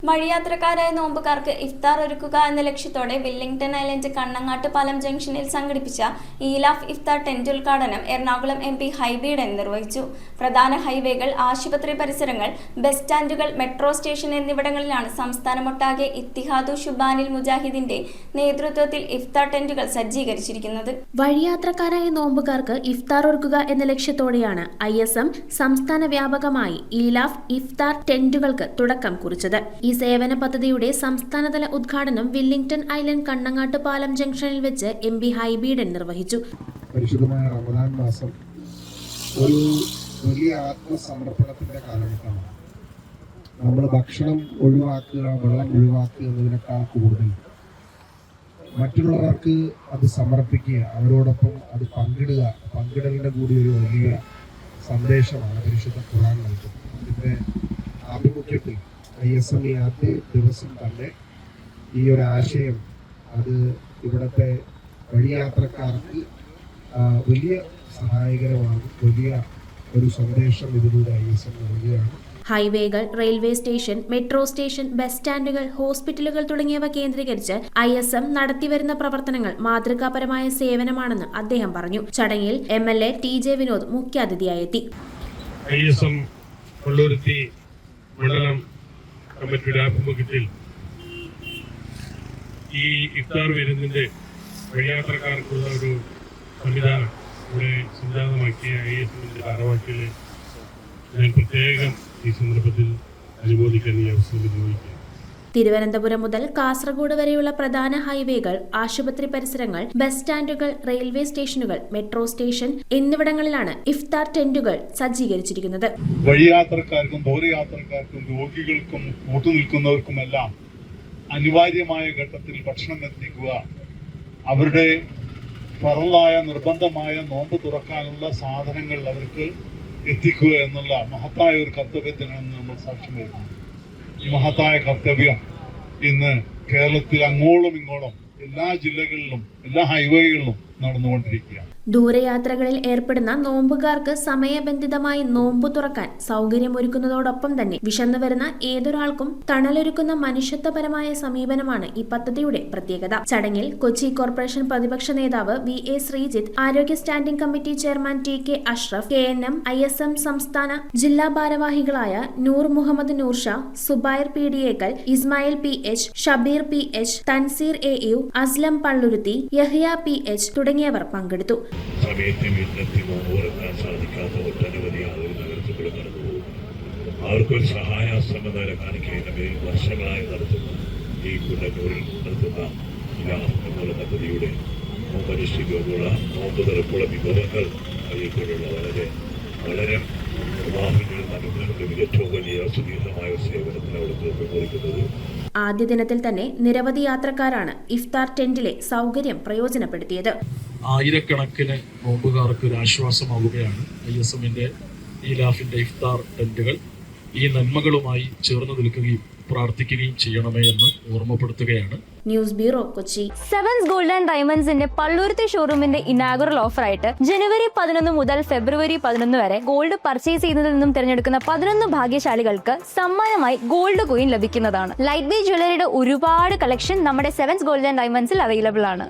വഴിയാത്രക്കാരായ നോമ്പുകാർക്ക് ഇഫ്താർ ഒരുക്കുക എന്ന ലക്ഷ്യത്തോടെ വില്ലിംഗ്ടൺ ഐലൻഡ് കണ്ണങ്ങാട്ട് പാലം ജംഗ്ഷനിൽ സംഘടിപ്പിച്ച ഈലാഫ് ഇഫ്താർ ടെന്റ് ഉദ്ഘാടനം എറണാകുളം MP ഹൈബീഡൻ നിർവഹിച്ചു. പ്രധാന ഹൈവേകൾ, ആശുപത്രി പരിസരങ്ങൾ, ബസ് സ്റ്റാൻഡുകൾ, മെട്രോ സ്റ്റേഷൻ എന്നിവിടങ്ങളിലാണ് സംസ്ഥാനമൊട്ടാകെ ഇത്തിഹാദു ശുബാനിൽ മുജാഹിദിന്റെ നേതൃത്വത്തിൽ ഇഫ്താർ ടെന്റുകൾ സജ്ജീകരിച്ചിരിക്കുന്നത്. വഴിയാത്രക്കാരായ നോമ്പുകാർക്ക് ഇഫ്താർ ഒരുക്കുക എന്ന ലക്ഷ്യത്തോടെയാണ് ISM സംസ്ഥാന വ്യാപകമായി ഈലാഫ് ഇഫ്താർ ടെന്റുകൾക്ക് തുടക്കം കുറിച്ചത്. ഈ സേവന പദ്ധതിയുടെ സംസ്ഥാനതല ഉദ്ഘാടനം വില്ലിംഗ്ടൺ ഐലൻഡ് കണ്ണങ്ങാട്ട് പാലം ജംഗ്ഷനിൽ വെച്ച് MP ഹൈബീഡൻ നിർവഹിച്ചു. പരിശുദ്ധമായ റമദാൻ മാസം ഒരു വലിയ ആത്മസമർപ്പണത്തിന്റെ കാലഘട്ടമാണ്. നമ്മൾ ഭക്ഷണം ഒഴിവാക്കുക, വെള്ളം ഒഴിവാക്കുക എന്നതിനേക്കാൾ കൂടുതൽ മറ്റുള്ളവർക്ക് അത് സമർപ്പിക്കുക, അവരോടൊപ്പം അത് പങ്കിടലിന്റെ കൂടി ഒരു വലിയ സന്ദേശമാണ് പരിശുദ്ധ ഖുർആൻ നൽകുന്നത്. അതിന്റെ ആഭിമുഖ്യത്തിൽ ISM ഈ ആദ്യ ദിവസം തന്നെ ഈ ഒരു ആശയം അത് ഇവിടുത്തെ വഴിയാത്രക്കാർക്ക് വലിയ സഹായകരമാണ്. വലിയ ഒരു സന്ദേശം ഇതിലൂടെ ISM നൽകുകയാണ്. ഹൈവേകൾ, railway station, metro station, bus സ്റ്റാൻഡുകൾ, ഹോസ്പിറ്റലുകൾ തുടങ്ങിയവ കേന്ദ്രീകരിച്ച് ISM നടത്തിവരുന്ന പ്രവർത്തനങ്ങൾ മാതൃകാപരമായ സേവനമാണെന്ന് അദ്ദേഹം പറഞ്ഞു. ചടങ്ങിൽ MLA TJ വിനോദ് മുഖ്യാതിഥിയായെത്തി. ISM കൊള്ളൂരുത്തി മണ്ഡലം കമ്മിറ്റിയുടെ ആഭിമുഖ്യത്തിൽ ഈ ഇഫ്താർ വിരുന്നിന്റെ വഴിയാത്രക്കാർക്കുള്ള ഒരു സംവിധാനം ഇവിടെ സംജാതമാക്കിയ ISMന്റെ ഭാരവാഹികളെ ഞാൻ പ്രത്യേകം ഈ സന്ദർഭത്തിൽ അനുമോദിക്കാൻ ഈ അവസരം വിനിയോഗിക്കുക. തിരുവനന്തപുരം മുതൽ കാസർഗോഡ് വരെയുള്ള പ്രധാന ഹൈവേകൾ, ആശുപത്രി പരിസരങ്ങൾ, ബസ് സ്റ്റാൻഡുകൾ, റെയിൽവേ സ്റ്റേഷനുകൾ, മെട്രോ സ്റ്റേഷൻ എന്നിവിടങ്ങളിലാണ് ഇഫ്താർ ടെന്റുകൾ സജ്ജീകരിച്ചിരിക്കുന്നത്. വഴിയാത്രക്കാർക്കും ദൂരയാത്രക്കാർക്കും രോഗികൾക്കും കൂട്ടുനിൽക്കുന്നവർക്കുമെല്ലാം അനിവാര്യമായ ഘട്ടത്തിൽ ഭക്ഷണം എത്തിക്കുക, അവരുടെ ഫറളായ നിർബന്ധമായ നോമ്പ് തുറക്കാനുള്ള സാധനങ്ങൾ അവർക്ക് എത്തിക്കുക എന്നുള്ള മഹത്തായ ഒരു കർത്തവ്യത്തിനാണ് നമ്മൾ സാക്ഷ്യം വഹിക്കുന്നത്. ഈ മഹത്തായ കർത്തവ്യം ഇന്ന് കേരളത്തിൽ അങ്ങോളം ഇങ്ങോളം എല്ലാ ജില്ലകളിലും എല്ലാ ഹൈവേകളിലും നടന്നുകൊണ്ടിരിക്കുകയാണ്. ദൂരയാത്രകളിൽ ഏർപ്പെടുന്ന നോമ്പുകാർക്ക് സമയബന്ധിതമായി നോമ്പ് തുറക്കാൻ സൗകര്യമൊരുക്കുന്നതോടൊപ്പം തന്നെ വിശന്നു വരുന്ന ഏതൊരാൾക്കും തണലൊരുക്കുന്ന മനുഷ്യത്വപരമായ സമീപനമാണ് ഈ പദ്ധതിയുടെ പ്രത്യേകത. ചടങ്ങിൽ കൊച്ചി കോർപ്പറേഷൻ പ്രതിപക്ഷ നേതാവ് VA ശ്രീജിത്ത്, ആരോഗ്യ standing committee chairman TK Ashraf, KNM ISM സംസ്ഥാന ജില്ലാ ഭാരവാഹികളായ നൂർ Muhammad Noorsha, Zubair PDAക്കൽ, Ismail PH, Shabeer PH, Thanseer AU, Aslam Palluruthy, Yahya PH തുടങ്ങിയവർ പങ്കെടുത്തു. സമയത്ത് വീട്ടിലെത്തി നോമ്പുറക്കാൻ സാധിക്കാത്ത ഒട്ടനവധി ആളുകൾ നഗരത്തിലൂടെ കടന്നുപോകും. അവർക്കൊരു സഹായാശ്രമം കാണിക്കുന്നതിന് മേൽ വർഷങ്ങളായി നടത്തുന്ന ഈ കുണ്ടന്നൂരിൽ നടത്തുന്ന എന്നുള്ള പദ്ധതിയുടെ നോമ്പനുഷ്ഠിക്കുള്ള നോമ്പ് തുറക്കുള്ള വിഭവങ്ങൾ അറിയിക്കൊണ്ടുള്ള വളരെ വിവാഹങ്ങൾ നൽകുന്നതിലും ഏറ്റവും വലിയ സുദീർഘമായ സേവനത്തിന് അവിടെ കൊടുക്കുന്നത്. ആദ്യ ദിനത്തിൽ തന്നെ നിരവധി യാത്രക്കാരാണ് ഇഫ്താർ ടെന്റിലെ സൗകര്യം പ്രയോജനപ്പെടുത്തിയത്. ആയിരക്കണക്കിന് നോമ്പുകാർക്ക് ഒരു ആശ്വാസമാവുകയാണ് ISMന്റെ ഈലാഫിന്റെ ഇഫ്താർ ടെന്റുകൾ. ഈ നന്മകളുമായി ചേർന്ന് നിൽക്കുകയും പ്രാർത്ഥിക്കുകയും ചെയ്യണമേ എന്ന് ഓർമ്മപ്പെടുത്തുകയാണ്. News bureau, Kochi. Sevens gold and ഡയമണ്ട്സിന്റെ പള്ളുരുത്തി ഷോറൂമിന്റെ ഇനാഗുറൽ ഓഫറായിട്ട് ജനുവരി 11 മുതൽ ഫെബ്രുവരി 11 വരെ ഗോൾഡ് പർച്ചേസ് ചെയ്യുന്നതിൽ നിന്നും തിരഞ്ഞെടുക്കുന്ന 11 ഭാഗ്യശാലികൾക്ക് സമ്മാനമായി ഗോൾഡ് കോയിൻ ലഭിക്കുന്നതാണ്. ലൈറ്റ് വെയ്റ്റ് ജ്വല്ലറിയുടെ ഒരുപാട് കളക്ഷൻ നമ്മുടെ സെവൻസ് ഗോൾഡ് ആൻഡ് ഡയമണ്ട്സിൽ അവൈലബിൾ ആണ്.